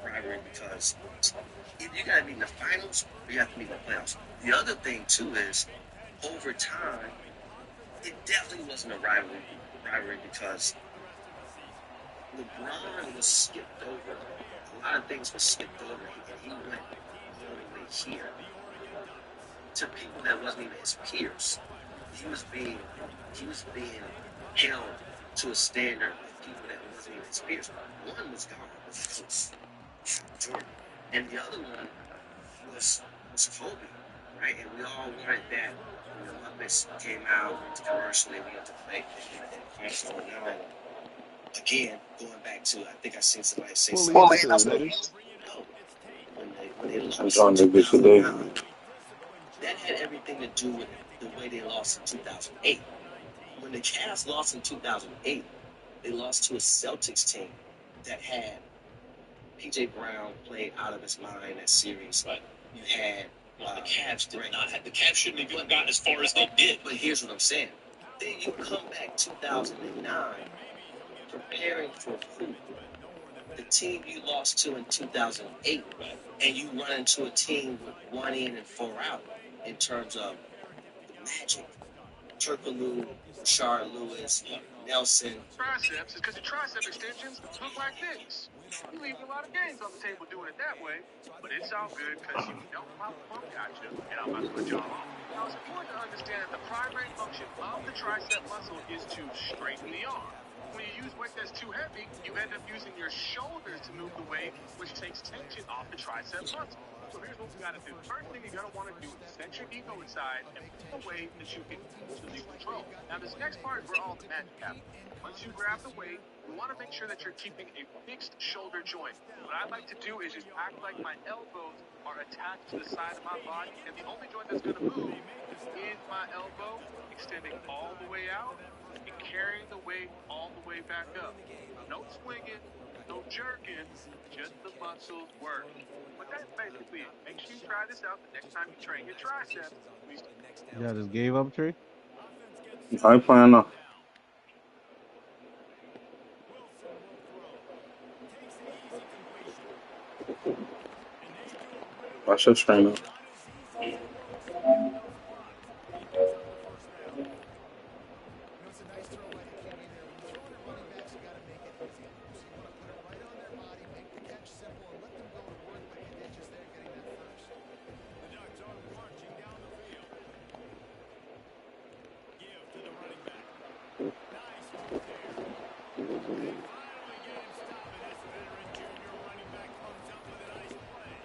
Rivalry because if you got to be in the finals, you have to be in the playoffs. The other thing too is over time, it definitely wasn't a rivalry because LeBron was skipped over. A lot of things were skipped over, and he went all the way here to people that wasn't even his peers. He was being he was being held to a standard of people that wasn't even his peers. One was gone, was Jordan, and the other one was Kobe, right? And we all wanted that when the Muppets came out, went to commercial, they went to play, and console. Now, again, going back to, I think I seen somebody say What something. league is this, Eddie? No, when they I'm lost in trying to get today. 2009, that had everything to do with the way they lost in 2008. When the Cavs lost in 2008, they lost to a Celtics team that had PJ Brown played out of his mind that series. Right. You had the Cavs did not have the Cavs shouldn't have even gotten as far as they did. But here's what I'm saying. Then you come back 2009, preparing for who? The team you lost to in 2008, right? And you run into a team with 1 in and 4 out in terms of the Magic, Turkoglu, Rashard Lewis, Nelson. Triceps is because your tricep extensions look like this. You leave a lot of games on the table doing it that way, but it's all good because you know my punk gotcha, and I'm about to put y'all on. Now, it's important to understand that the primary function of the tricep muscle is to straighten the arm. When you use weight that's too heavy, you end up using your shoulders to move the weight, which takes tension off the tricep muscle. So here's what we got to do. First thing you're going to want to do is set your ego inside and put a weight that you can easily control. Now, this next part is where all the magic happens. Once you grab the weight, you want to make sure that you're keeping a fixed shoulder joint. What I like to do is just act like my elbows are attached to the side of my body, and the only joint that's going to move is my elbow, extending all the way out and carrying the weight all the way back up. No swinging, no jerking, just the muscles work. But that's basically it. Make sure you try this out the next time you train your triceps. Yeah, just gave up, Trey. I ain't playing now. Watch your screen up. It's a nice throw by the QB there. When you're throwing at running backs, you got to make it easy on them. So you want to put it right on their body, make the catch simple, and let them go to work like they did just there, getting that first. The Ducks are marching down the field. Give to the running back. Nice move there. They finally get him stopped, and this veteran junior running back comes up with a nice play.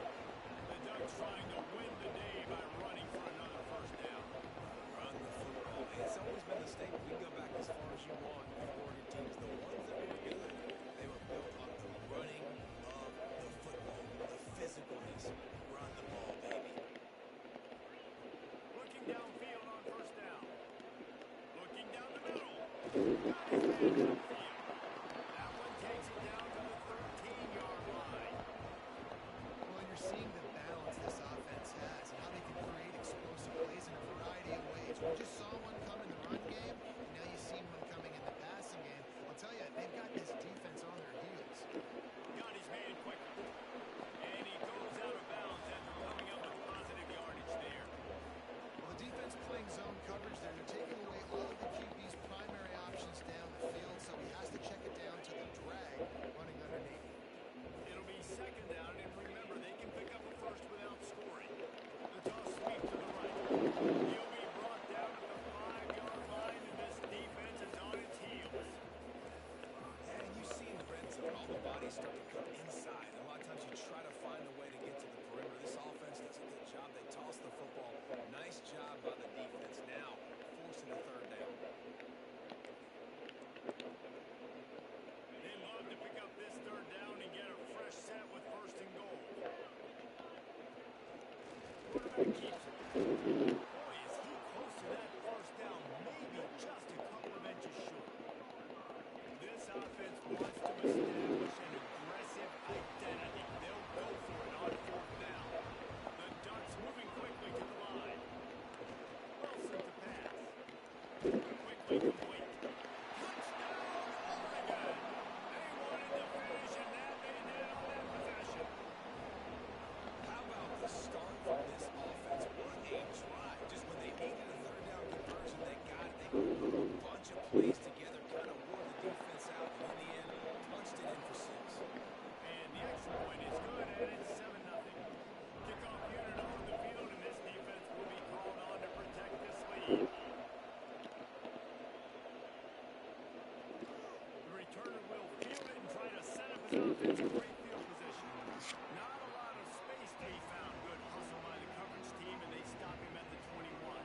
The Ducks trying to win the day by running for another first down. Run the football. It's always been the staple. You go back as far as you want with Oregon teams. The ones that were good, they were built on the running of the football, the physicalness. Run the ball, baby. Looking downfield on first down. Looking down the middle. Got his man downfield. That one takes it down to the 13-yard line. Well, you're seeing the balance this offense has and how they can create explosive plays in a variety of ways. We just saw one come in the run game, and now you see one coming in the passing game. I'll tell you, they've got this defense on their heels. Got his man quickly. And he goes out of bounds after coming up with positive yardage there. Well, the defense playing zone coverage there. They're taking away all of the QB's primary options down the field, so he has to check it down to the drag running underneath. It'll be second down, and remember, they can pick up a first without scoring. The toss sweep to the right. He'll be brought down at the 5-yard line, and this defense is on its heels. Yeah, and you see in the red zone, all the bodies start to come inside. A lot of times you try to find a way to get to the perimeter. This offense does a good job. They toss the football. Nice job by the defense. Now, forcing a third down. They'd love to pick up this third down and get a fresh set with first and goal. Quarterback keeps it. Boy, is he close to that first down. Maybe just a couple of inches short. This offense wants to establish an aggressive identity. They'll go for it on fourth down. The Ducks moving quickly to the line. Wilson to pass. Quickly complete. Touchdown, Oregon! They wanted to finish, and now they did on that possession. How about the start from this offense? What a drive. Just when they needed a third down conversion, they got it. They put a bunch of plays together, kind of wore the defense out, and in the end, punched it in for 6. And the extra point is good, and it's 7-0. Kickoff unit on the field, and this defense will be called on to protect this lead. The returner will field it and try to set up his offense in great field position. Not a lot of space to be found. Good hustle by the coverage team, and they stop him at the 21.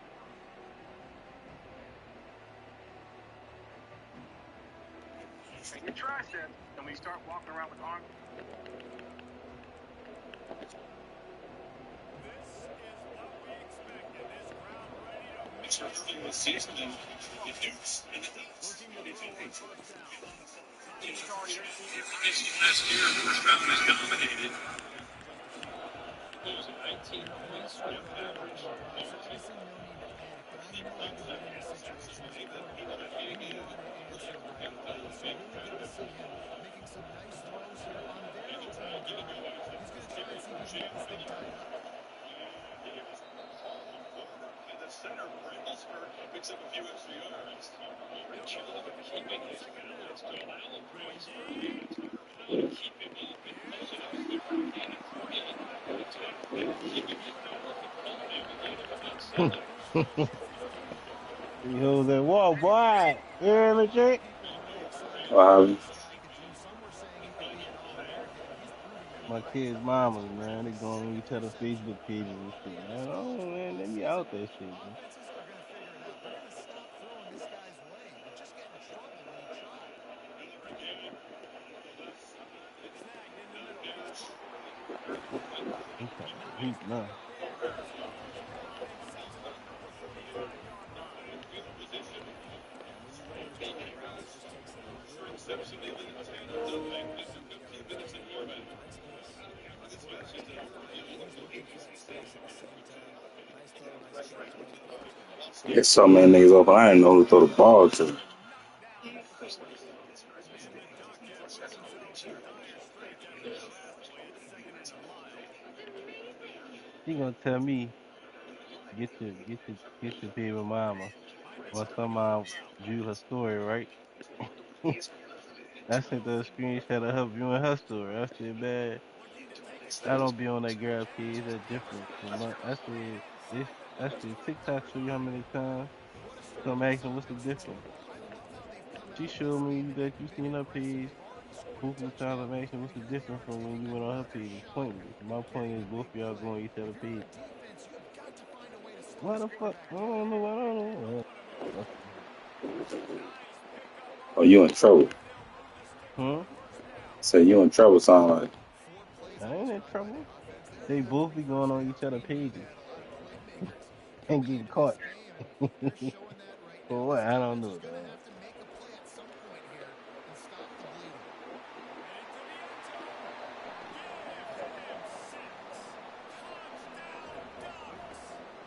You tricep, and we start walking around with arms. This is what we expected. This crowd ready to make It's not the season. It Dukes and the Ducks. looking to throw on first down. Last year, first round is dominated. It was a 19 points average. Obviously, no need to panic, but I know how to win in this situation. You know how to answer the right way. So really good to see him making some nice throws here on their opening drive. He's going to try and see if he can get this thing tied up. And the center, Brindlesburg, picks up a few extra yards. Rich Hill keeping his balance to allow the points for him to keep him open close enough to the 14 and 40 to keep him in the work of holding the game of about 7. You hold that wall, boy. You hear me, Jake? My kids' mamas, man, they go on each other's Facebook pages and shit, man. Oh, man, let me out that shit, man. Offenses are going to figure it out. They're going to stop throwing this guy's way. He'll just get in trouble when he tries. I'm talking heat now. There's so many niggas open. I didn't know who to throw the ball to. She gonna tell me get your baby mama. Or some mom viewed her story, right? I sent her a screenshot of her viewing her story. I said, man, I don't be on that girl page. That's different from my. This. I said TikTok show you how many times. So I'm asking, what's the difference? She showed me that you seen her page. Both of the times I'm asking, what's the difference from when you went on her page? It's pointless. My point is both of y'all going each other page. Why the fuck? I don't know. I don't know. Oh, you in trouble. Huh? Say you in trouble, sound like. I ain't in trouble. They both be going on each other pages and getting caught. For what? I don't know, dog.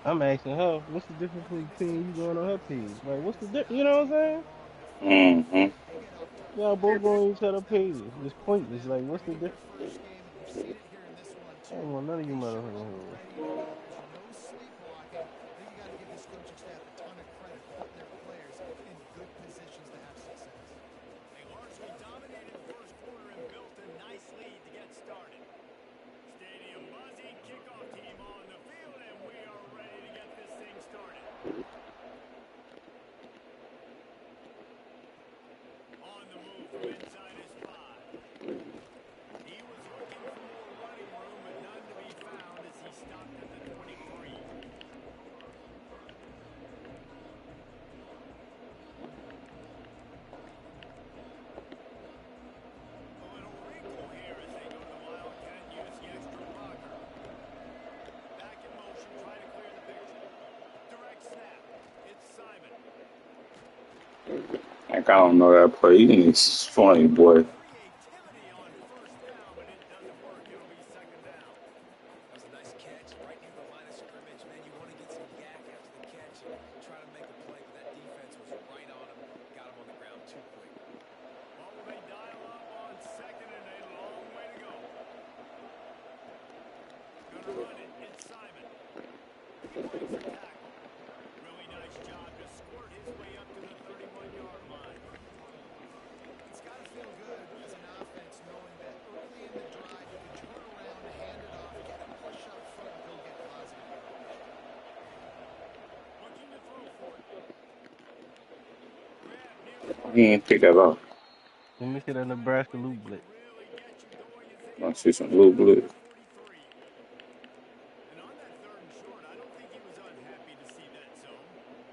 I'm asking her, what's the difference between you going on her page? Like, what's the difference? You know what I'm saying? Mm-hmm. Y'all both going on each other pages. It's pointless. Like, what's the difference? I don't want none of you motherfucking hoes. A largely dominated first quarter and built a nice lead to get started. Stadium buzzing, kickoff team on the field, and we are ready to get this thing started. On the move from inside his 5. He was looking for more running room, but none to be found as he stopped at the 23. A little wrinkle here as they go to the Wildcat and use the extra blocker. Back in motion, trying to clear the picture. Direct snap. It's Simon. Like, I don't know that play. It's funny, boy. Creativity on first down, but it doesn't work. It'll be second down. That was a nice catch right near the line of scrimmage. Man, you want to get some yak after the catch and try to make a play, but that defense was right on him. Got him on the ground too quick. What will they dial up on second and a long way to go? Gonna run it. It's Simon. He breaks a tackle. Really nice job to squirt his way up to the 31-yard line. It's got to feel good as an offense knowing that early in the drive you can turn around, hand it off, get a push up front, and go get positive yardage. Looking to throw for it. Grab near the He ain't 40. pick that up. Let me see that Nebraska Play loop that can blitz. really get you going as they I go see some first blue down at blitz. the 43. And on that third and short, I don't think he was unhappy to see that zone.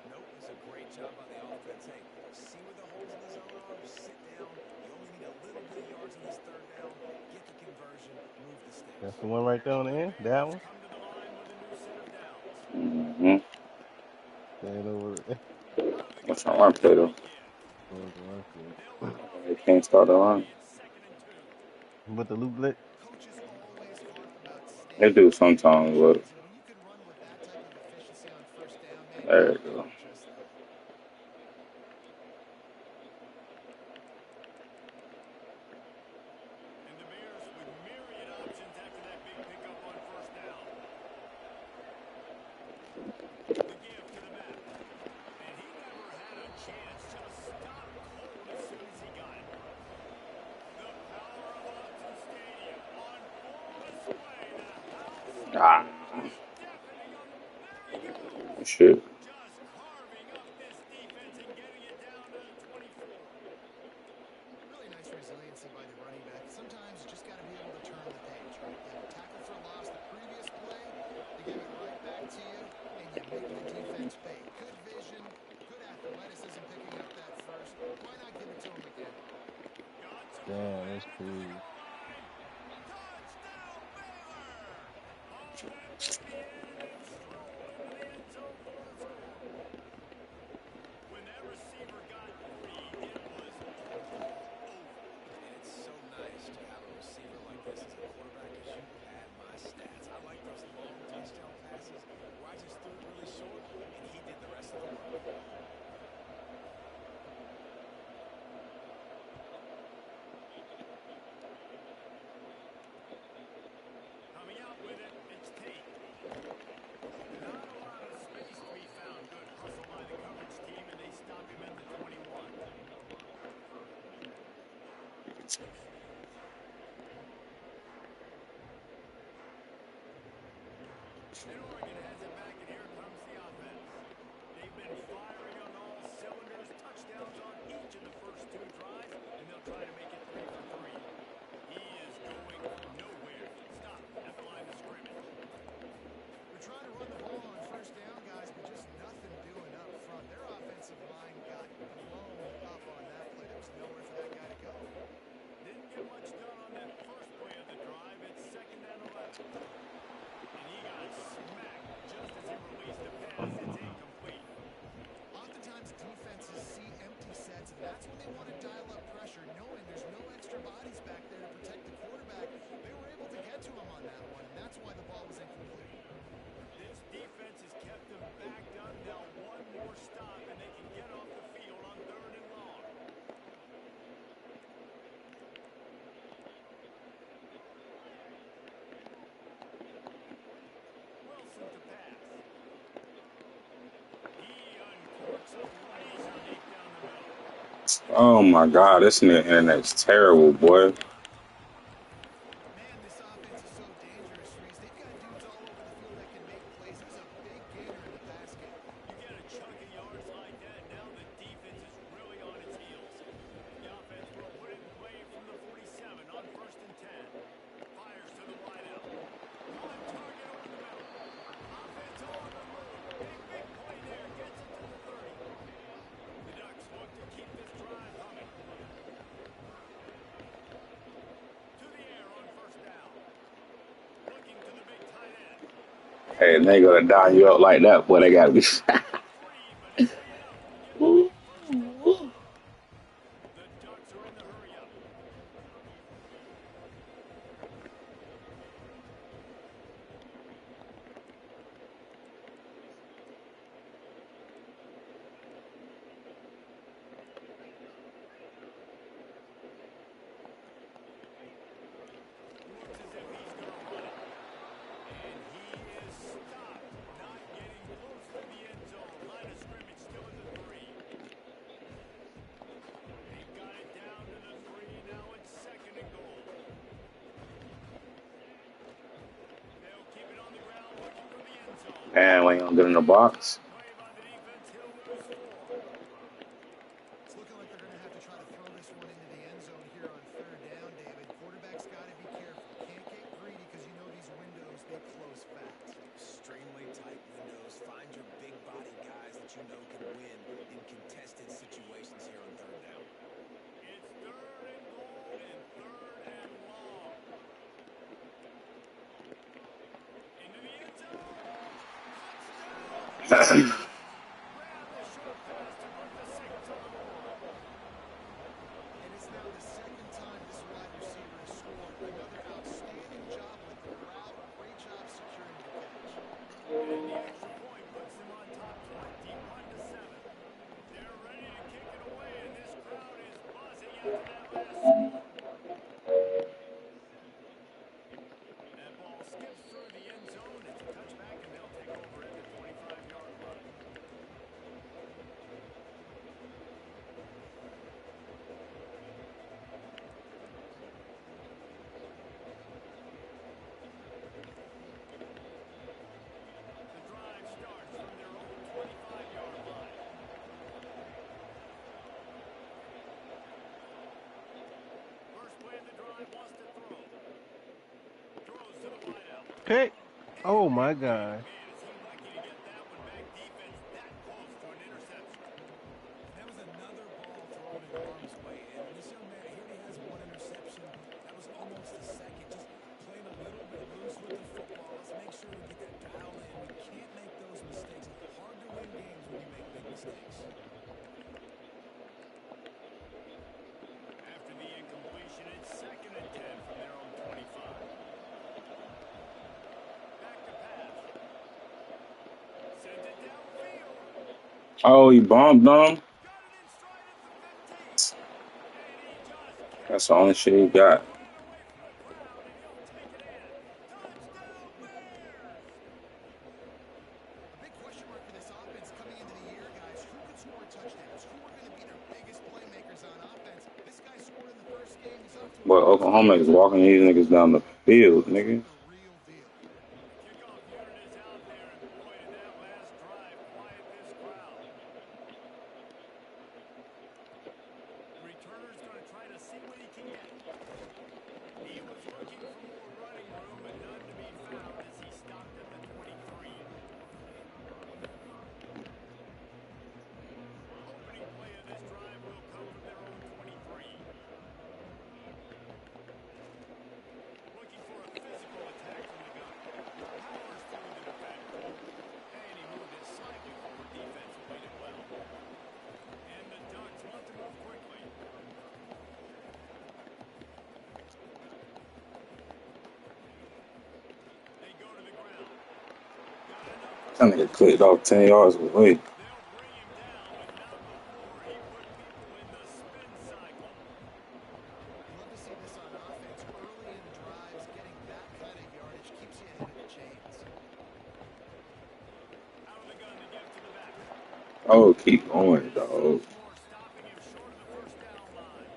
Nope, it's a great job by the offense. Hey, see where the holes in the zone are? Sit down. You only need a little bit of yards on this third down. Get the conversion. Move the sticks. That's the one right there on the end. That one. Come to the line with a new set of downs. Mm-hmm. Stand over there. Out of the What's gun on now our as they play, though? begin. Oh, the one They'll thing. lead off They in the can't open start the carry. run. It's 2nd and 2. With the loop blitz. Coaches always harp about They staying do within sometimes, but possessions, and when you can run with that type of efficiency on first down, man, you there got you to go. do just that. And the Bears with myriad options after that big pickup on first down. The give to the back. And he never had a chance. Just stopped cold as soon as he got it. The power of Autzen Stadium on full display. The house of Ah, Blues deafening on the... There he goes. shit. Just carving up this defense and getting it down to the 24. Really nice resiliency by the running back. Sometimes you just got to be able to turn the page, right? You have a tackle for loss the previous play, they give it right back to you, and you make the defense pay. Good vision, good athleticism picking up that first. Why not give it to him again? Got some room Damn, that's headed to the crazy. goal line. Touchdown, Baylor! Home that baby in, and they stroll into the end zone for the score. When that receiver got free, it was all over. And it's so nice to have a receiver like this as a quarterback because you pad my stats. I like those long touchdown passes where I just threw it really short and he did the rest of the work. Coming out with it, it's Tate. And Oregon has it back, and here comes the offense. They've been firing on all cylinders, touchdowns on each of the first two drives, and they'll try to make it 3 for 3. He is going nowhere. Stop at the line of scrimmage. We're trying to run the ball on first down, guys, but just nothing doing up front. Their offensive line got blown up on that play. There was nowhere for that guy to go. Didn't get much done on that first play of the drive. It's 2nd and 11. And he got smacked just as he released the pass. It's incomplete. Oftentimes, defenses see empty sets, and that's when they want to dial up pressure, knowing there's no extra bodies back there to protect the quarterback. They were able to get to him on that one, and that's why the ball was incomplete. This defense has kept them backed up. Now one more stop, and they can get off the field on 3rd and long. Wilson to pass. He uncorks a laser deep down the middle. Oh my God, this internet's terrible, boy. Man, this offense is so dangerous, Reese. They've got dudes all over the field that can make plays. There's a big gainer in the pass game. You get a chunk of yards like that, now the defense is really on its heels. The offense will put it in play from the 47 on 1st and 10. Fires to the wideout. On target over the middle. Offense on the move. Big play there. Gets it to the 30. The Ducks look to keep this drive humming. To the air on 1st down. Looking to the big tight end. Hey, and they gonna down you up like that, boy. They gotta be. Free, but it ain't enough to get them the first and long. The Ducks are in the hurry up. Looks as if he's going to run it. And he is stopped. Not getting close to the end zone. Line of scrimmage still in the 3. They've got it down to the 3. Now it's 2nd and goal. They'll keep it on the ground looking for the end zone. Man, when you don't get in the box. Play by the defense. He'll lose 4. It's looking like they're going to have to try to throw this one into the end zone here on 3rd down, David. Quarterback's got to be careful. Can't get greedy because you know these windows, they close fast. Extremely tight windows. Find your big body guys that you know can win in contested situations here on 3rd down. It's 3rd and goal and 3rd and long. Into the end zone. Touchdown. Ran the short pass to put the Saints on the board. And it's now the 2nd time this wide receiver has scored. Another outstanding job with the route. Great job securing the catch. And the extra point puts them on top 21-7. They're ready to kick it away, and this crowd is buzzing after that last score. That ball skips through the end zone. It's a touchback, and they'll take over at the 25-yard line. The drive starts from their own 25-yard line. First play of the drive wants to throw. Throws to the wideout. Pick. Oh my God. Man, is he lucky to get that one back. Defense that close to an interception. That was another ball thrown in harm's way. And this young man, he already has 1 interception. That was almost the 2nd. Just playing a little bit loose with the football. Let's make sure we get that dialed in. We can't make those mistakes. Hard to win games when you make big mistakes. After the incompletion, it's 2nd and 10 from their own 25. Back to pass. Sends it downfield. Oh, he bombed them. Got it in stride at the 15. And he just kept That's the only shit he got. ran away from the crowd, and he'll take it in. Touchdown Bears! A big question mark for this offense coming into the year, guys. Who could score touchdowns? Who are going to be their biggest playmakers on offense? This guy scored in the first game. He's off to a But good Oklahoma is walking these niggas down the field, nigga. the real deal. Kickoff unit is out That nigga clicked off 10 yards away. They'll bring him down, but not before he put people in the spin cycle. You love to see this on offense. Early in drives, getting that kind of yardage keeps you ahead of the chains. Out of the gun to get to the back. Oh, keep going, This dog. sophomore stopping him short of the first down line.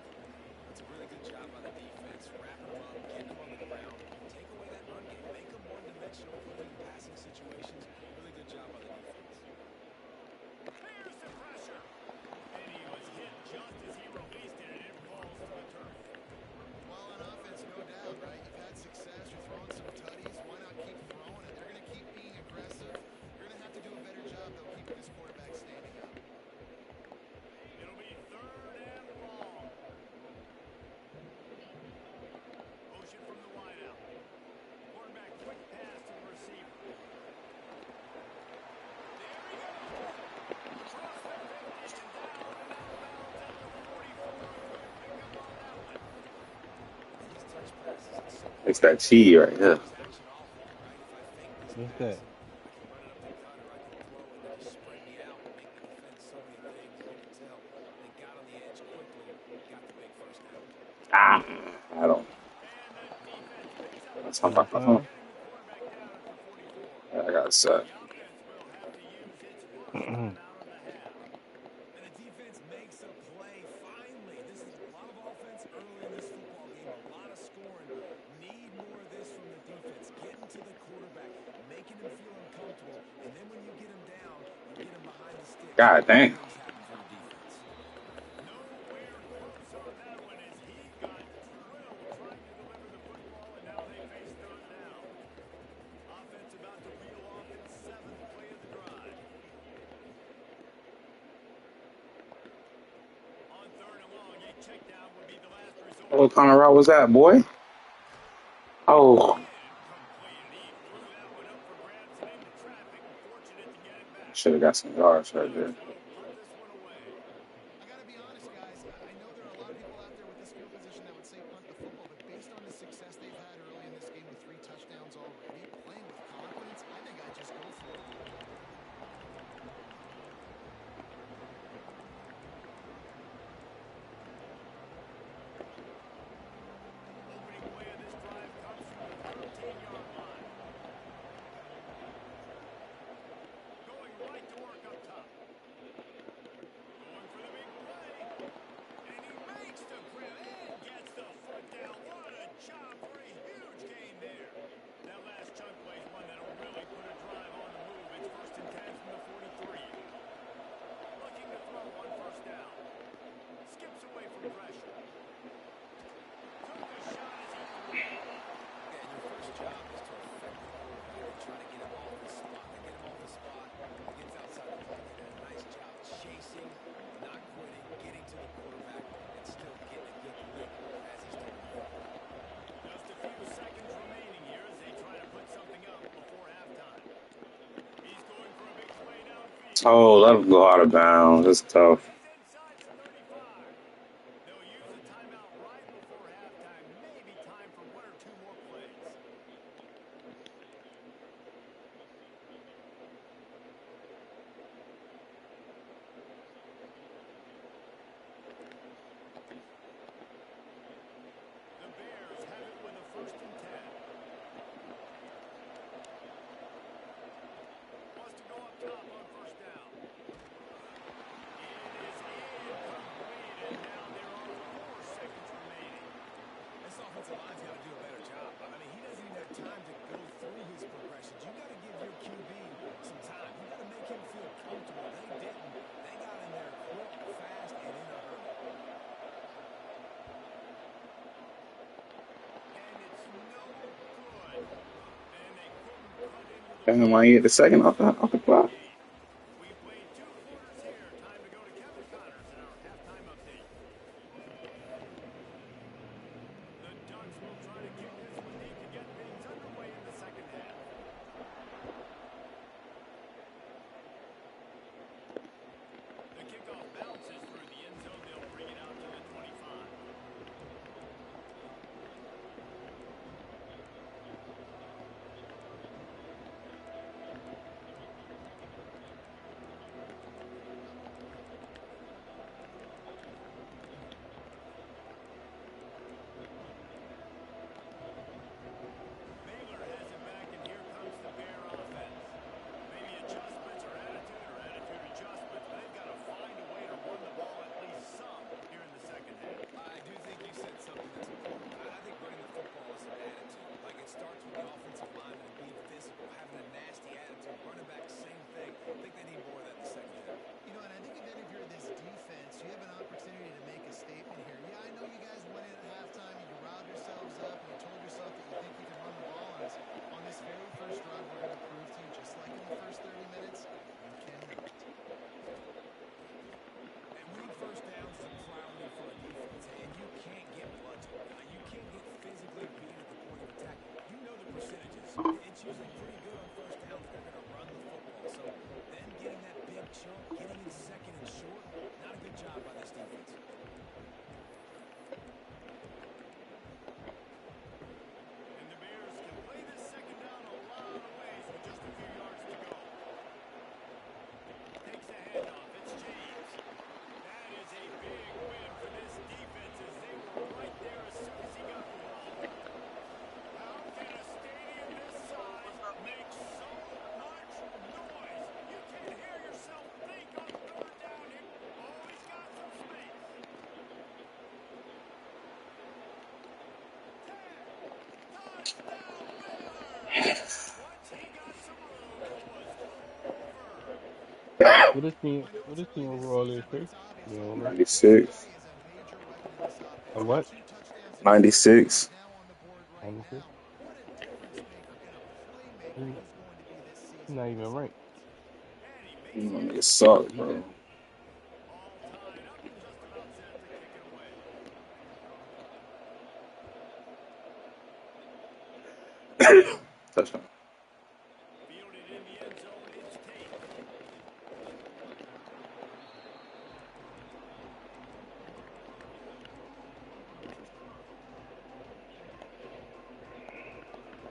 That's a really good job by the defense. Wrapping him up, getting him on the ground. Take away that run game. Make him one-dimensional, put him in passing situations. Really good job by the defense. Here's the pressure. And he was hit just as he released it, and it falls to the turf. Well, on offense, no doubt, right? You've had success. You're throwing some tutties. Why not keep throwing? And they're going to keep being aggressive. You're going to have to do a better job, though, keeping this quarterback standing up. It'll be 3rd and long. Motion from the wideout. Quarterback quick pass to the receiver. There he goes. Across the 50 and down and out of bounds at the 44. Good pickup on that one. These touch passes are so It's important. that T right here. There's action off of it, right? If I fake this What's pass, that? I can run it up the gut or I can throw it. They just spread me out and make me defend so many things. And you can tell they got on the edge quickly, got the big first down. Ah, I don't. And the defense picks up the That's how First about pace, the down. getting the quarterback down at the 44. I got set. The offense will have to use its first timeout of the half. And the defense makes a play finally. This is a lot of offense early in this football game, a lot of scoring. Need more of this from the defense. Getting to the quarterback, making him feel uncomfortable, and then when you get him down, you get him behind the sticks. God Big dang. things happen for the defense. Nowhere close on that one as he got drilled trying to deliver the football, and now they face 3rd down. Offense about to reel off its 7th play of the drive. On 3rd and long, a check down would be the last resort. What kind of route was that, boy? Oh, Incomplete, and he threw that one up for grabs and into traffic. Fortunate to get it back. should have got some yards The right there. Ducks will punt this one away. I got to be honest, guys. I know there are a lot of people out there with this field position that would say punt the football, but based on the success they've had early in this game with 3 touchdowns already, playing with confidence, I think I'd just go for it. Opening play of this drive comes from the 13-yard line. Going right to work up top. Going for the big play. And he makes the grab and gets the foot down. What a job for a huge gain there. That last chunk play is one that'll really put a drive on the move. It's 1st and 10 from the 43. Looking to throw on 1st down. Skips away from pressure. Took a shot as he threw. Yeah, and your first job is to affect the quarterback and try to get him off the spot. They get him off the spot. He gets outside the pocket. They did a nice job chasing, not quitting, getting to the quarterback, and still getting a good lick as he's throwing the football. Just a few seconds remaining here as they try to put something up before halftime. He's going for a big play downfield. Oh, let him go out of bounds. It's tough. He's inside the 35. They'll use a timeout right before halftime. Maybe time for 1 or 2 more plays. The Bears have it with a 1st and 10. Wants to go up top on 1st down. It is incomplete, and now there are 4 seconds remaining. This offensive line's got to do a better job. I mean, he doesn't even have time to go through his progressions. You got to give your QB some time. You got to make him feel comfortable. They didn't. They got in there quick, fast, and in a hurry. And it's no good. And they couldn't cut into the Damn, play I get to the second finish off out the the ball clock. game. We played 2 quarters here. Time to go to Kevin Connors in our halftime update. The Ducks will try to kick this one deep to get things underway in the 2nd half. The kickoff bounces through the end zone. They'll bring it out to the 25. usually pretty good on first down that they're going to run the football. So them getting that big chunk, getting in second and short, not a good job by this defense. And the Bears can play this second down a lot of ways with just a few yards to go. Takes the handoff. It's James. That is a big win for this defense as they were right there as soon as he got the ball. How can a stadium this size make so much noise? You can't hear yourself think on third down here. Oh, he's got some space. 10. Touchdown, Bears! Once he got some room, it was over. What this team overall is, Chris? You don't know. 96. A what? 96. Honestly, he's not even ranked. You know, niggas suck, bro. All tied up and just about set to kick it away. Touchdown. Fielded in the end zone is Tate.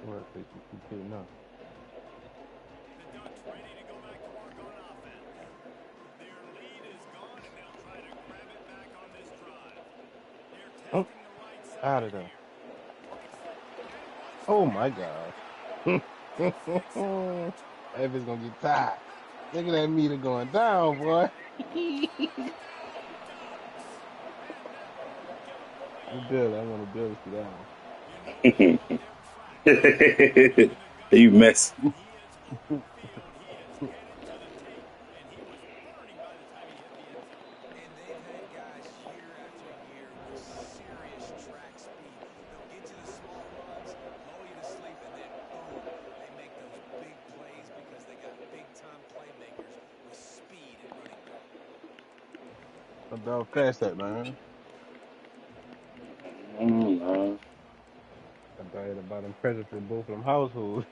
Well, they keep hitting up. The Ducks ready to go back to work on offense. Their lead is gone, and they'll try to grab it back on this drive. They're Oh, testing the right out side of there. here. Oh my God. Evans gonna get tired. Look at that meter going down, boy. The Bill, I want to Bill to see that one. You know they're on their track. When they've got You the mess. ball, he is open field. He is headed to the tape, and he was burning by the time he hit the end zone. And they've had guys year after year with serious track speed. They'll get you the small runs, lull you to sleep, and then boom, they make those big plays because they got big-time playmakers with speed at running back. What dog fast that, man? Man. I died about them presents in both of them households.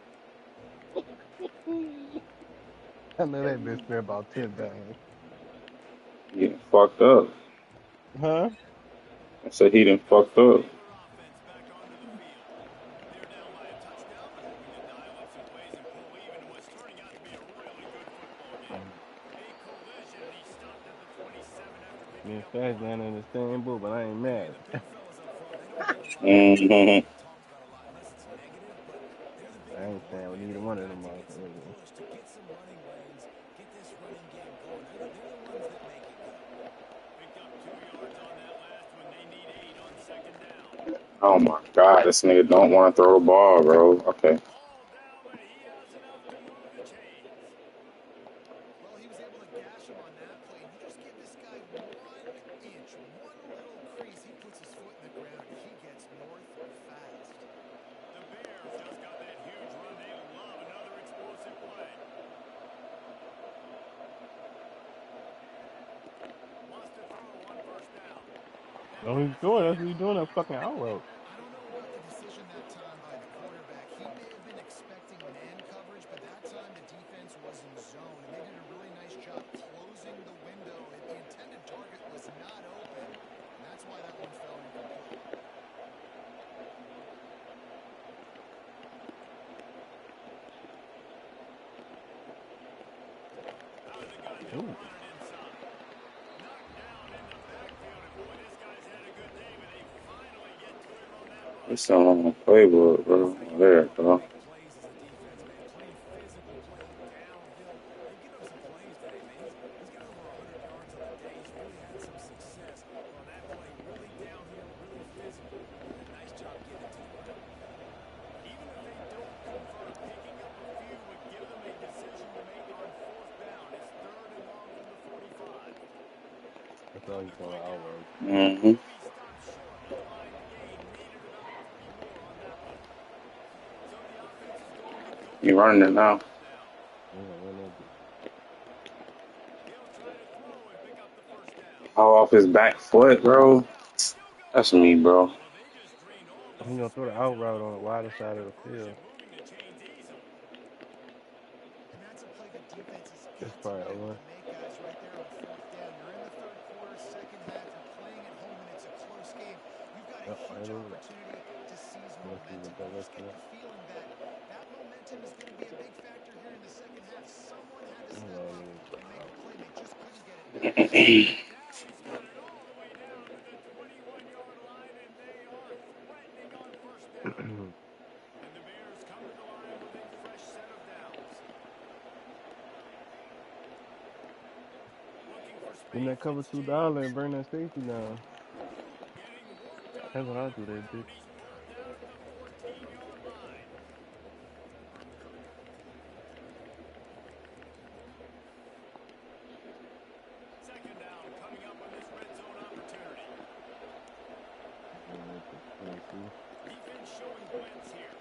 I know that bitch spent about 10 bags. Getting fucked up. Huh? I said he done fucked up. Baylor offense back onto the field. They're down by a touchdown, but hoping to dial up some plays and pull even in what's turning out to be a really good football game. A collision, and he stopped at the 27 after Me picking and up Fast 1. down in the same boat, but I ain't Hey, mad. the big fellas up front, they don't get a lot of credit. Mm-hmm. Talked about a lot unless it's negative, but they're the big I ain't report saying we man. neither They've one of got them to get some motherfuckers. push to get some running lanes, get this running game going. They're the ones that make it go. Picked up 2 yards on that last one. They need 8 on second down. Oh my God, this nigga don't want to throw the ball, bro. Okay. All down, but he has enough to move the chains. Well, he was able to gash him on that play. You just give this guy 1 inch, one little crease, he puts his foot in the ground. He gets north fast. The Bears just got that huge run. They love another explosive play. Wants to throw on first down. That Oh, he's pass doing. is That's what he's doing. That incomplete. fucking out route. I don't know about the decision that time by the quarterback. He may have been expecting man coverage, but that time the defense was in zone, and they did a really nice job closing the window. The intended target was not open, and that's why that one fell incomplete. Out of the gun, they'll Ooh. run it inside. Knocked down in the backfield, and boy, this guy's had a good day, but they finally get to him on that run. It's on the playbook, bro. That's how you There, win bro. big plays as a defense, man. Playing physical, playing downhill. They've given up some plays today, man. He's got over 100 yards on the day. He's really had some success on that play. Really downhill, really physical. Nice job getting it to the ground. Even if they don't convert, picking up a few would give them a decision to make on fourth down. It's 3rd and long from the 45. That's all he's doing. Out route. Mm-hmm. He stopped short, but behind the game. Needed about 3 more on that one. So the offense is going to go You for it running it on now. 4th down. Yeah, run that bitch. He'll try to throw and pick up the first down. All off his back foot, bro. Still That's going. me, bro. Well, they just drained all the He gonna throw the suspense out out of route the on the wider quarterback side of the conversion, field. moving the chains easily. defense has That's got to be probably able one. to make guys right there on fourth down. You're in the third quarter, second half. You're playing at home, and it's a close game. You've got a Yep, right huge over there. opportunity to seize Let's see momentum. what You that just looks get like. the feeling that that momentum is going to be a big factor here in the second half. Someone had to Hold step on, up let me and make a check. play, and they just couldn't get it done. Now he's got it all the way down to the 21-yard line, and they are threatening on first down. And the Bears come to the line with a fresh set of downs. Looking for Then space, that cover it's $2 James. and burn that safety down. Getting work done That's what on I the do that ground. bitch. He's pulled down at the 14-yard line. Second down coming up on this red zone opportunity. Burn that bitch down too. Defense showing blitz here.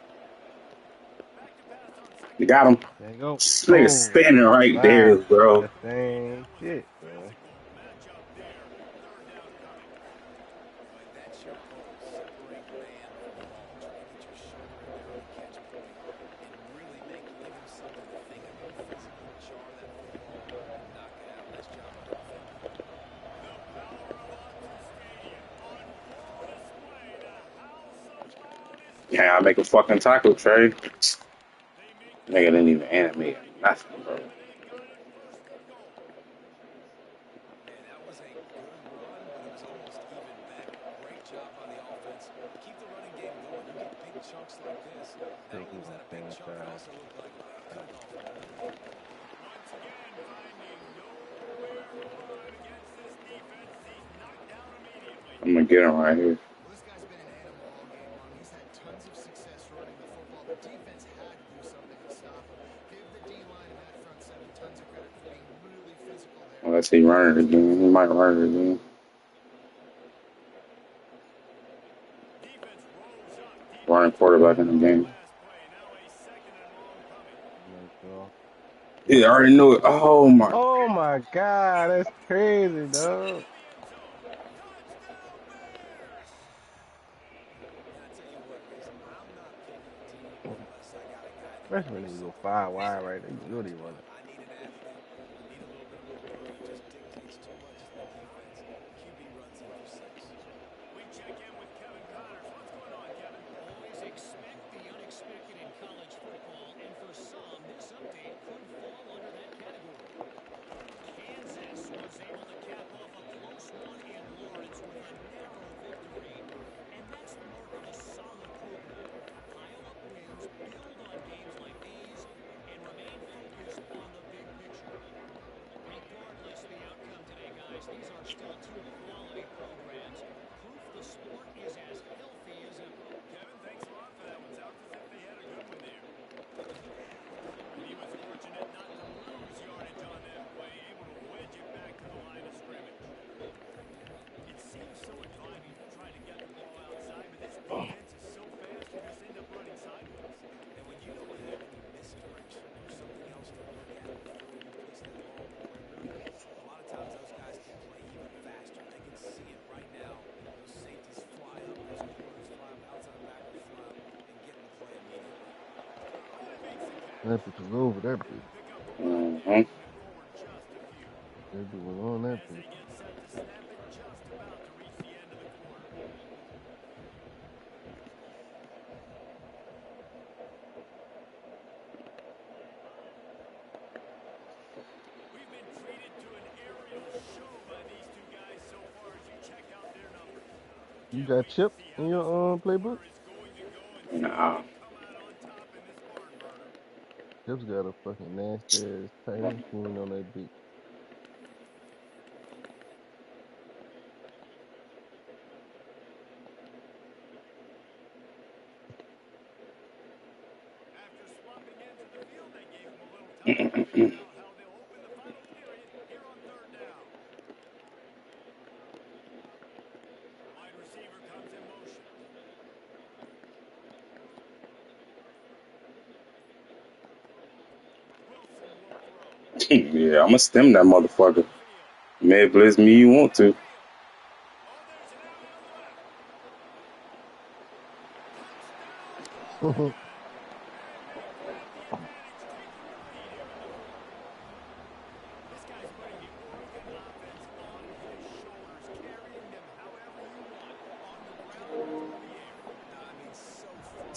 Back to pass on You second got him. down. There you go. This nigga Oh, standing right there, wow. bro. That same That was a shit, man. physical matchup there. Third down coming. But that's your goal. Separate man from ball. Try to get your shoulder in there on the catch point and really give him something to think about. Physically jar that football and knock it out. Nice job by the defender. The power of Autzen Stadium on full display. The house of loud is Yeah, I calling. make a fucking tackle, Trey. They make the Nigga didn't stop even on the animate play. nothing, bro. And they've got it first and goal. Man, that was a good run, but it was almost even back. Great job by the offense. Keep the running game going. You get big chunks like this. Not Take only it was on that a the big same chunk, it side. also looked like it could have gone for more. Once again, finding nowhere to run against this defense. He's knocked down immediately. I'm gonna get him right here. Well, this guy's been an animal all game long. He's had tons of success running the football. The defense had to do something to stop him. Give the D-line and that front seven tons of credit for being really physical there. Unless he run it again. He might run it again. Defense rose up deep Running into the quarterback in field the on the game. last play. Now a second and long coming. Nice draw. Yeah, I already knew it. Oh my. Oh my God, that's crazy, Into dog. the end zone. Touchdown Bears! And I tell you what, Reese, I'm not picking a team unless I got a guy that can Freshman do need to go something 5 wide outside right of there. the You know box. they But run I need an athlete. I need a little bit of mobility. It just dictates too much in the defense. QB runs in for six. We check in with Kevin Connors. What's going on, Kevin? Always expect the unexpected in college football, and for some, this update could fall under that category. Kansas was able to cap off a close one in Lawrence with a narrow victory, and that's the mark of a solid program. Pile up wins, build on games like these, and remain focused on the big picture. Regardless the outcome today, guys, these are still two quality programs. Proof the sport is as healthy as ever. Kevin, thanks a lot for that one. Sounds as if they had a good one there. And he was fortunate not to lose yardage on that play, able to wedge it back to the line of scrimmage. It seems so inviting to try to get the ball outside, but this defense is so fast you just end up running sideways. And when you don't have any misdirection or something else to look at before you place that ball on the perimeter, a lot of times those guys can play even faster. They can see it right now. Those safeties fly up, those corners fly up, outside backers fly up, and get in the play immediately. Boyd makes the catch. that bitch was over that bitch. Pick up a lot there, Mm-hmm. moving forward just a few. That bitch was on that As bitch. they get set to snap it, just about to reach the end of the quarter. We've been treated to an aerial show by these two guys so far as you check out their numbers. You Can't got wait to Chip see in how this your fourth playbook? quarter is going to go and see who Nah. can come out on top in this barn burner. Chip's got a fucking nasty ass tight end screen on that bitch. After swapping ends of the field, that gave them a little time to figure out how they'll open the final period here on third down. Wide receiver comes in motion. Wilson will throw. Yeah, I'm gonna stem that Across motherfucker. midfield. You may blitz me you want to. Downfield. Oh, there's an alley on the left. Touchdown, Oregon! And they grab the advantage, taking the lead here in the fourth.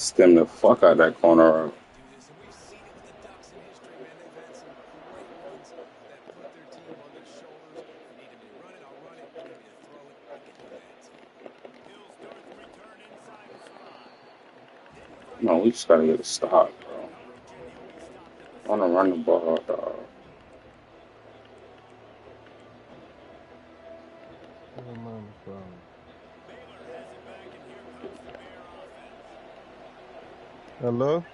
stem the fuck out that corner. do this, and we've seen it with the Ducks in history, man. They've had some great ones that put their team on their shoulders. If you need me to run it, I'll run it. If you need me to throw it, I can do that too. Hill starts to return inside his 5. Then No, we finds just gotta get a stop, bro. and he'll be stopped at the I wanna 30. run the ball, dog. Where's my on the phone? Baylor has it back, and here comes the Bear offense. Hello?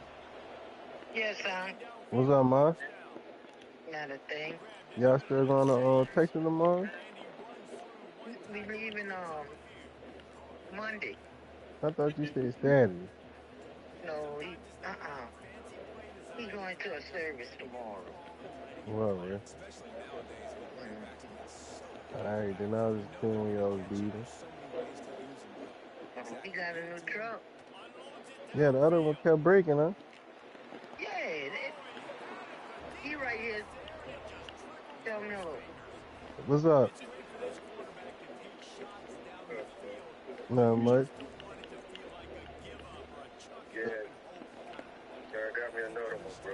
Yes, son. What's up, man? Not a thing. Y'all still going to Texas tomorrow? We leaving Monday. I thought you said Saturday. No, he going to a service tomorrow. Well, man. Mm. Alright, then I was just seeing when y'all was leaving. He got a new truck. Yeah, the other one kept breaking, huh? Yeah, he right here. Tell me hello. What's up? Not much. Yeah, I got me another one, bro.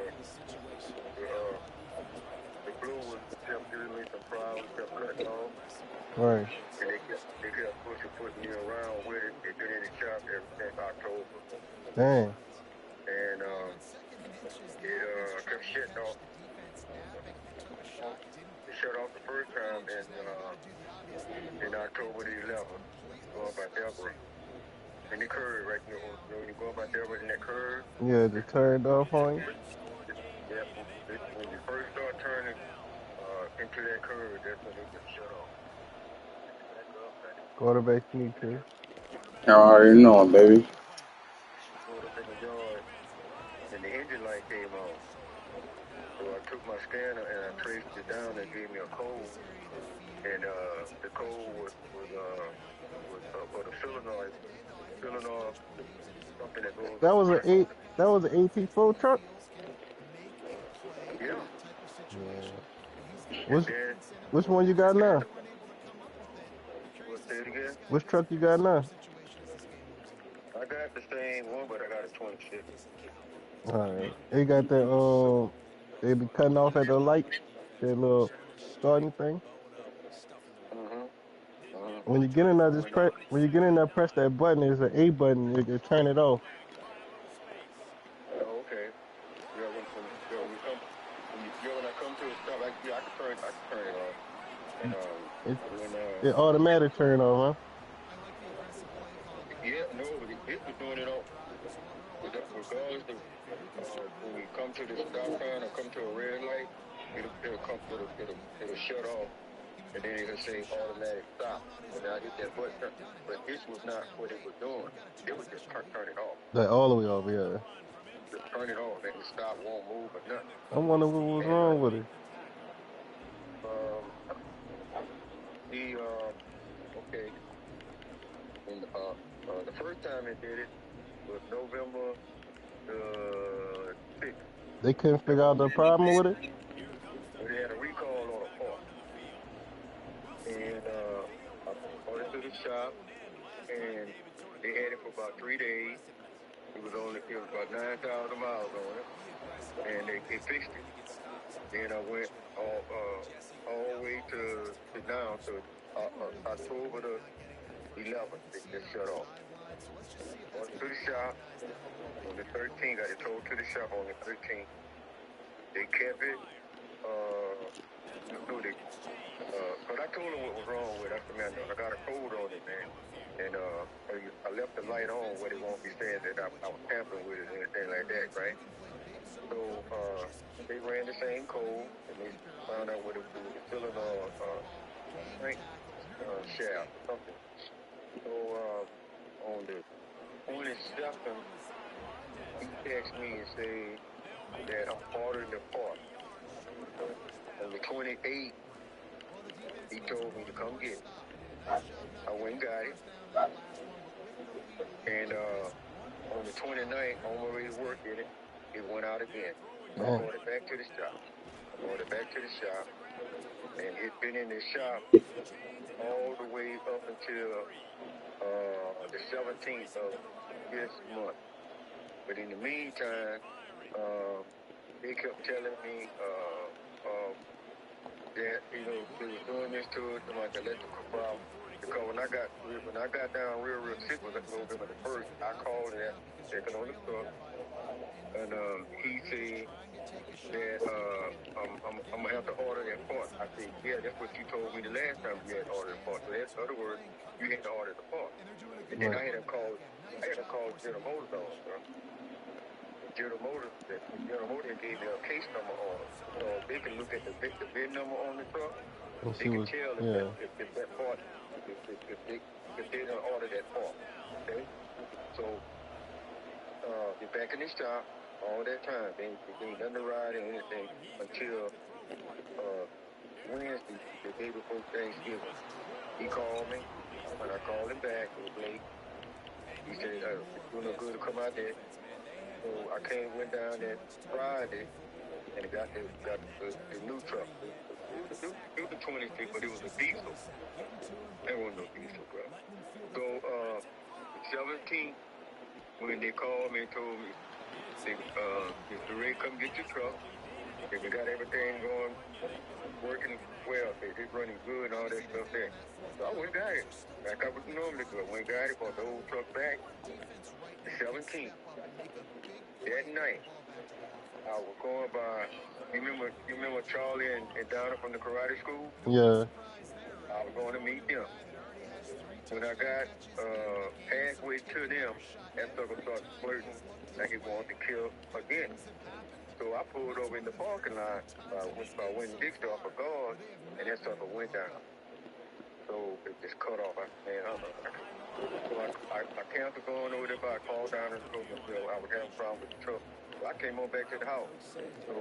The blue was kept giving me some problems, kept cutting off. Right. And they kept putting me around with it. They've been in the shop ever since October. Damn. And it kept shutting off. It shut off the first time in October the 11th, going by Deborah. And the curve right there, when you go by Deborah in that curve. Yeah, just turned off on you? Yeah, when you first start turning into that curve, that's when it just shut off. Quarterback sneak too. I already know, baby. Pulled up in the yard, and the engine light came on. So I took my scanner and I traced it down and gave me a code. And the code was for the solenoid, something that goes. That was an AT4 truck? Yeah. Yeah. Which one you got now? Say it again? Which truck you got now? I got the same one, but I got a 26. Alright. They got that they be cutting off at the light, that little starting thing. When you get in there, press that button. There's an A button. You can turn it off. Oh, okay. Yeah, when I come to a stop, I can turn it off. And It automatic turn off, yeah, no, it was doing it all. Regardless of when we come to the stop sign or come to a red light, it'll shut off, and then it'll say automatic stop. And I hit that button, but this was not what it was doing. It was just turn it off. Like all the way off, yeah. Just turn it off, and the stop won't move or nothing. I wonder what was wrong with it. Okay. And the first time it did it was November 6th. They couldn't figure out the problem with it? They had a recall on a part. And I brought it to the shop, and they had it for about 3 days. It was about 9,000 miles on it, and they fixed it. Then I went all the way to now, to October the 11th. It just shut off. Went to the shop on the 13th. Got it towed to the shop on the 13th. They kept it. But I told them what was wrong with it. I said, man, I got a code on it, man. And I left the light on where they won't be saying that I was tampering with it or anything like that, right? So they ran the same code, and they found out what it was filling crank shaft or something. So on the 22nd, he texted me and said that I'm ordering the part. On the 28th, he told me to come get it. I went and got it. And on the 29th, on my way to work in it, it went out again. So I brought it back to the shop. And it's been in the shop all the way up until the 17th of this month. But in the meantime, they kept telling me that they was doing this to it, like electrical problem. Because when I got down real sick was November the 1st, I called him, checking on the truck, and he said that I'm gonna have to order that part. I said, yeah, that's what you told me the last time you had ordered the part. So in other words, you had to order the part. And then I had to call General Motors on, bro. General Motors gave me a case number on it. So they can look at the VIN number on the truck. And They she can was, tell yeah. if that part, if they don't order that part. Okay? So they're back in the shop all that time. They ain't nothing to ride or anything until Wednesday, the day before Thanksgiving. He called me. When I called him back, it was late. He said, it's doing no good to come out there. So I went down there Friday and got the new truck. It was a 26, but it was a diesel. There wasn't no diesel, bro. So the 17th, when they called me and told me, Mr. Ray, come get your truck. If we got everything going, working well, it's running good and all that stuff there. So I went and got it. Like I would normally do. I went and got it, bought the old truck back. The 17th. That night, I was going by, you remember Charlie and Donna from the karate school? Yeah. I was going to meet them. When I got halfway to them, that sucker started flirting like he wanted to kill again. So I pulled over in the parking lot by Wynn Dixie off a guard, and that sucker went down. So it just cut off. I said, man, So I canceled going over there, but I called down and told them I was having a problem with the truck. So I came on back to the house. So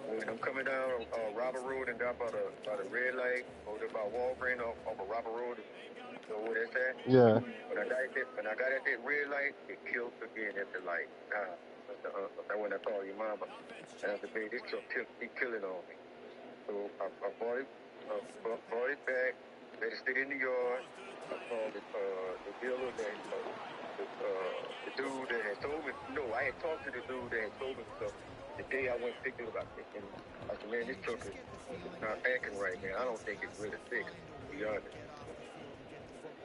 when I'm coming down Robert Road and got by the red light, over there by Walgreens off of Robert Road, you know where that's at? Yeah. When I got at that red light, it killed again at the light. That's when I called your mama. And I said, baby, this truck keep killing on me. So I bought it back, let it stay in the yard. I called the dealer that, the dude that had told me, no, I had talked to the dude that had told me stuff the day I went picked it up. And I said, man, this truck is not acting right, man. I don't think it's really fixed, to be honest.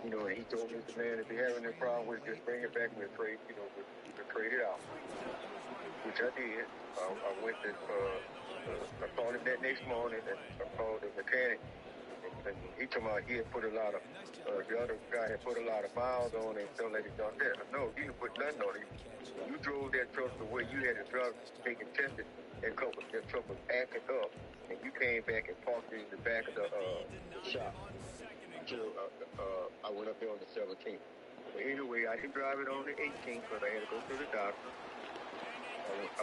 You know, and he told me, man, if you're having a problem with it, just bring it back. We'll trade it out. Which I did. I went to, I called him that next morning, and I called the mechanic. And he told me he had put a lot of, the other guy had put a lot of miles on it and stuff like that. No, you didn't put nothing on it. You drove that truck the way you had to drive, take it tested. That truck was acting up, and you came back and parked it in the back of the shop. So I went up there on the 17th. But anyway, I didn't drive it on the 18th because I had to go to the doctor. I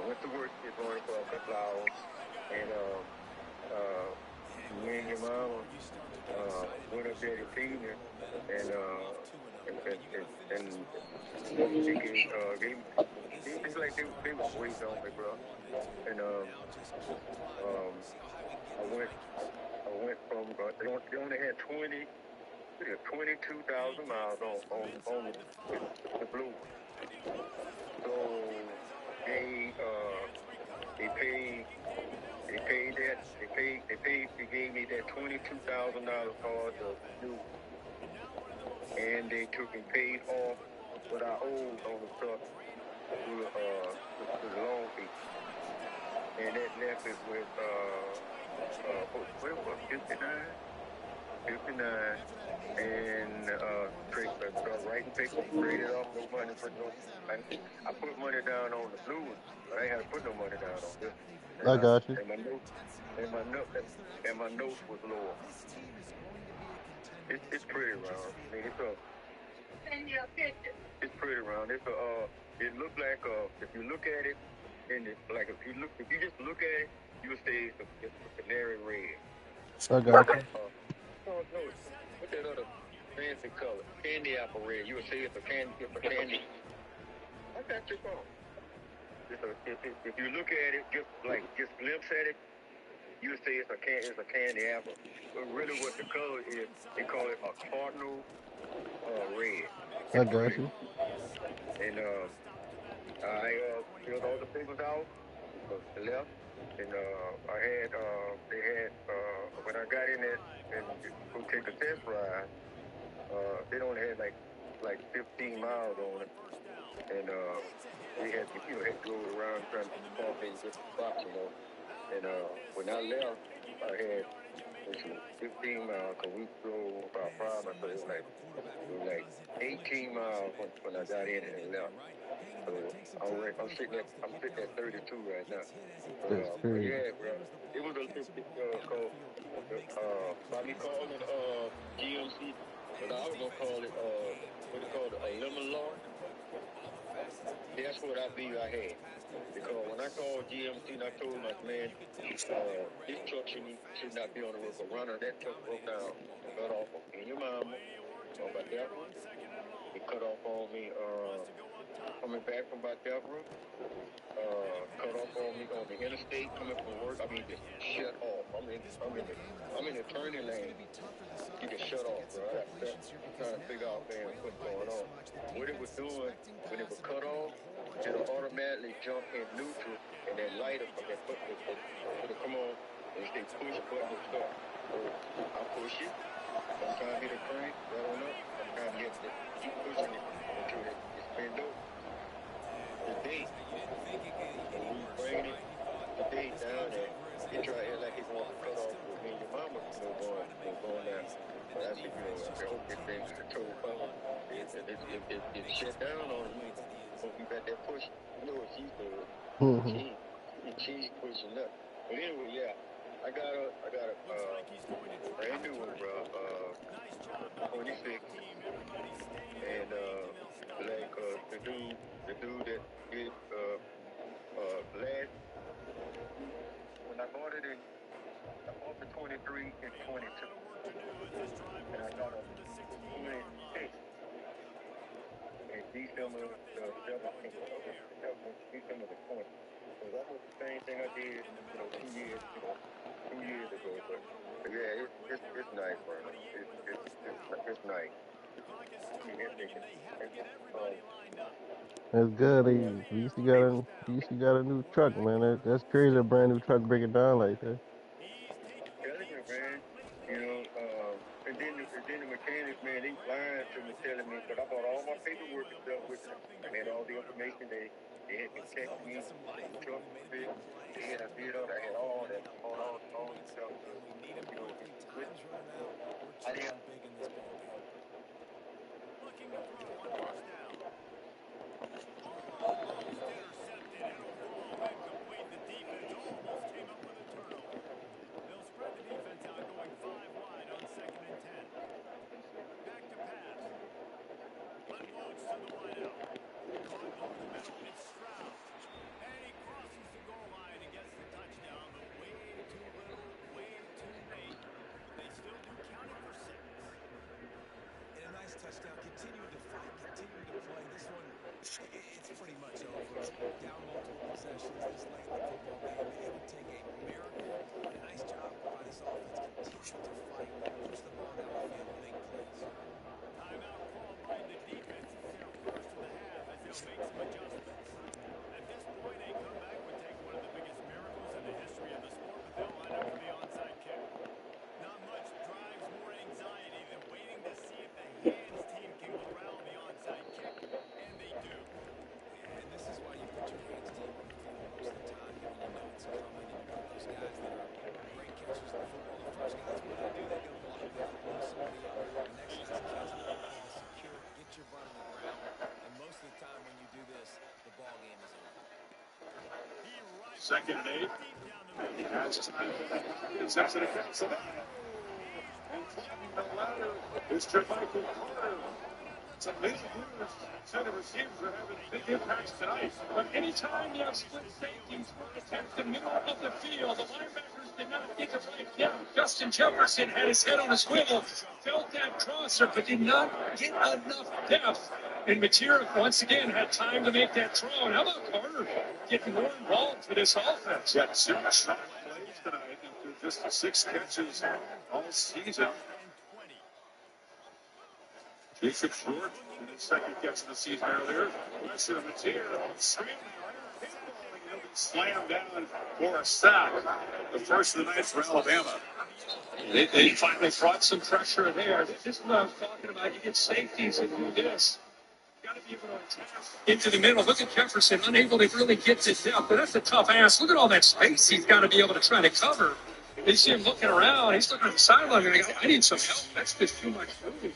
went to work this morning for a couple hours, and me and your mama went up there to feed me, and it's like they was waiting on me, bro. And I went from they only had 22,000 miles on the blue. So they gave me that $22,000 card to do, and they took and paid off what I owed on the truck to the loan fee, and that left it with what it was, 59, and writing paper, traded off, no money for no. I put money down on the blue one, but I ain't had to put no money down on this. I got you. And my notes was lower. It's pretty round. I mean, it's pretty round. It looked like if you look at it, and if you just look at it, you would say it's a canary red. I got you. No, what's that other fancy color? Candy apple red. You would say it's a candy. I got you wrong. If you look at it, just glimpse at it, you would say it's a candy apple. But really, what the color is, they call it a cardinal red. I got you. And I filled all the papers out, left, and I had they had when I got in it and go take a test ride, they only had like 15 miles on it, and they had had drove around trying to park in different spots, and when I left, I had 15 miles, because we drove about 5 miles, so it was like 18 miles when I got in and left. So I'm sitting at 32 right now. That's But crazy. yeah, bro, it was a called by me calling GMC, but I was gonna call it what they call it, a lemon law. That's what I believe I had. Because when I called GMC and I told my man, this truck should not be on the road, but runner, that truck broke down and cut off on me and your mama. About that one, it cut off on me coming back from about that one. Cut off on me on the interstate coming from work. I mean, just shut off. I'm in the turning lane. You can shut off, bro. I'm trying to figure out, man, what's going on. What it was doing when it was cut off, it'll automatically jump in neutral, and then light up, and then it'll come on and say push button to start. So I push it. I'm trying to hit a crank. I don't know. I'm trying to keep pushing it until it spins over. Today, when we bring it today down there, he try to act like he wants to cut off with me and your mama, going down. But I said, I hope this thing's controlled power. It shut down on me. So we got that push. You know what she's doing? She's pushing up. But anyway, yeah, I got a brand new one, bro. 26, and like the dude that did last when I bought it I bought the 23 and 22, and I got a 26 in December the 17th, December the 20th. So that was the same thing I did, 2 years ago. But yeah, it's nice, bro. It's nice. That's good. At least you got a new truck, man. That's crazy. A brand new truck breaking down like that. Telling you, man. And then the mechanics, man, they lied to me, telling me, because I bought all my paperwork and stuff with them. I had all the information. They had me check me, the truck was fit. They had a bid on. I had all that, all the stuff. I didn't. Touchdown, continuing to fight, continuing to play. This one, it's pretty much over. Down multiple possessions this late in the football game. It would take a miracle. A nice job by this offense. Continue to fight, push the ball down the field, make plays. Timeout called by the defense. It's their first of the half as they'll make some adjustments. At this point, a comeback would take one of the biggest miracles in the history of the sport, but they'll line up for the onside kick. Not much drives more anxiety than waiting to see if the hands team can corral the onside kick, and they do. And this is why you put your hands team on the field most of the time when you know it's coming, and you put those guys that are great catchers in the football. The first guys, what do? They go block it, they lose somebody else. The next guy's catching the ball, secure, get your butt on the ground, and most of the time when you do this, the ball game is over. Second and 8. Has time for that. It's up to the catch. And climbing the ladder is Jermichael Carter. It's amazing news. So the receivers are having big impacts tonight. But anytime you have split safeties for attempt the middle of the field, the linebackers did not get it right down. Justin Jefferson had his head on a swivel, felt that crosser, but did not get enough depth. And Mateer once again had time to make that throw. And how about Carter getting more involved for this offense? Yeah, 2 shot plays tonight after just 6 catches all season. Jason Short in his second catch of the season earlier. Lester Mateer slammed down for a sack. The first of the night for Alabama. They finally brought some pressure there. This is what I'm talking about. You get safeties and do this. Got to be able to attack into the middle. Look at Jefferson, unable to really get to depth. But that's a tough ass. Look at all that space he's got to be able to try to cover. You see him looking around. He's looking at the sideline. I need some help. That's just too much moving.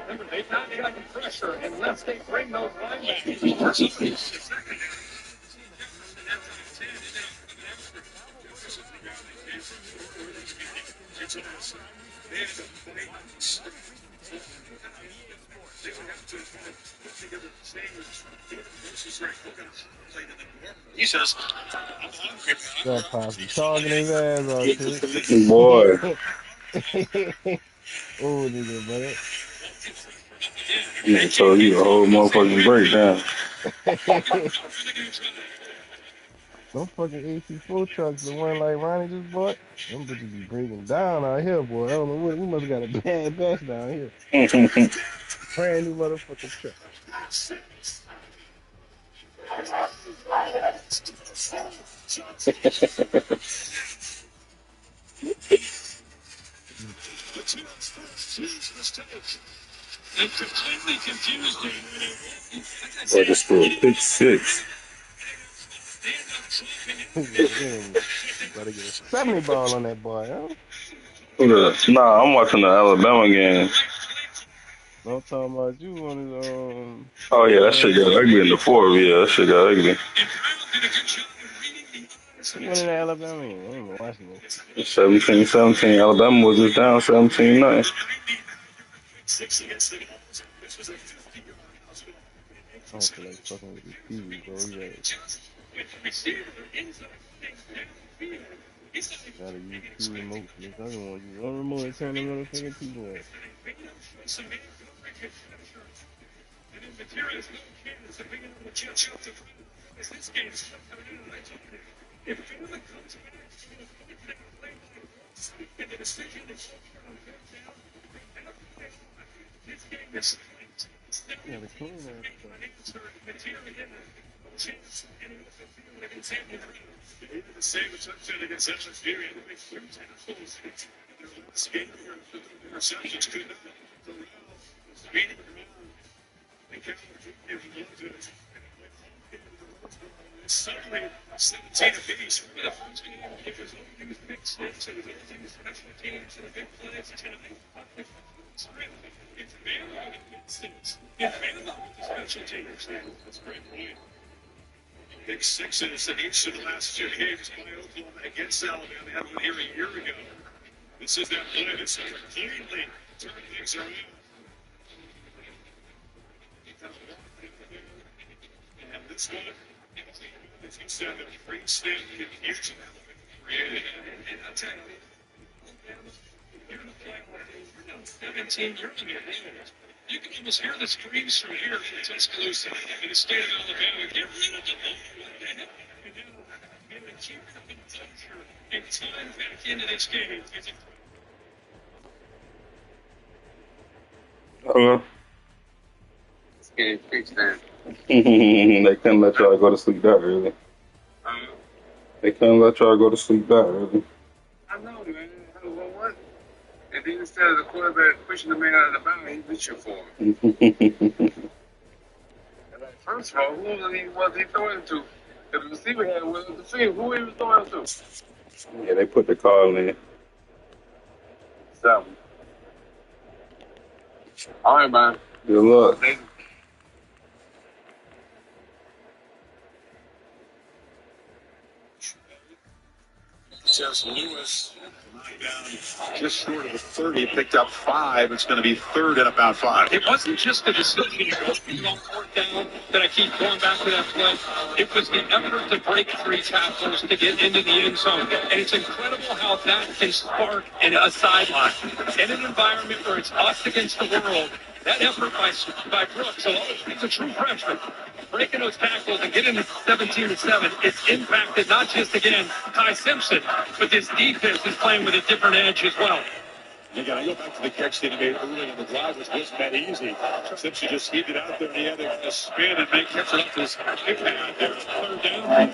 Remember, they've not gotten pressure unless they bring those linebackers. He says, That posse talking his ass off, Boy. Oh, nigga, brother. Yeah, so you a whole motherfucking breakdown. Them fucking AC4 trucks, the one like Ronnie just bought, them bitches be breaking down out here, boy. I don't know what, we must have got a bad batch down here. Brand new motherfucking truck. I'm completely confused. Boy, just threw a pick six. Gotta get a 70 ball on that boy, huh? Nah, I'm watching the Alabama game. No, I'm talking about you on his Oh yeah, that shit got ugly in the fourth. Yeah, that shit got ugly. Who won in Alabama? I ain't watching it. 17-17. Alabama was just down 17-9. I don't feel like fucking with these TV, bro. Gotta use two remotes. I don't want to use one remote and turn the motherfucking TV on. Yeah, the clean that The same touchdown against LSU and make 3 tackles. This game here, the interceptions could not. Speeding around. They kept suddenly 17 apiece. It was big sticks. It was special teams and big plays tonight. It's Bama with the special teams. That's a great point. Big sixes in each of the last 2 games by Oklahoma against Alabama. They had one here a year ago. This is that play that's completely turned things around. And this one, as you said, the free snap confusion. And I'll tell you, you're in a play where you're down 17, you're in your hands. You can almost hear the screams from here from Tuscaloosa in the state of Alabama. Get rid of the ball. What the hell? And keep coming and time back into this game. Hello? This game fixed that. They couldn't let y'all go to sleep that early. They couldn't let y'all go to sleep that early. I know, man. What? And then instead of the quarterback pushing the man out of the bounds, he reached for him. First of all, who was he throwing to? The receiver had with the field. Who he was throwing to? Yeah, they put the call in. 7. All right, man. Good luck. Jeff Lewis down just short of the 30, picked up 5. It's going to be 3rd and about 5. It wasn't just a decision to go on 4th down that I keep going back to that play. It was the effort to break 3 tackles to get into the end zone. And it's incredible how that can spark in a sideline. In an environment where it's us against the world, That effort by Brooks, he's a true freshman. Breaking those tackles and getting to 17-7, it's impacted not just, again, Ty Simpson, but this defense is playing with a different edge as well. You got to go back to the catch that he made early in the drive, which wasn't that easy. Simpson just heaved it out there, and he had to spin and make catch it up his iPad there. Third down.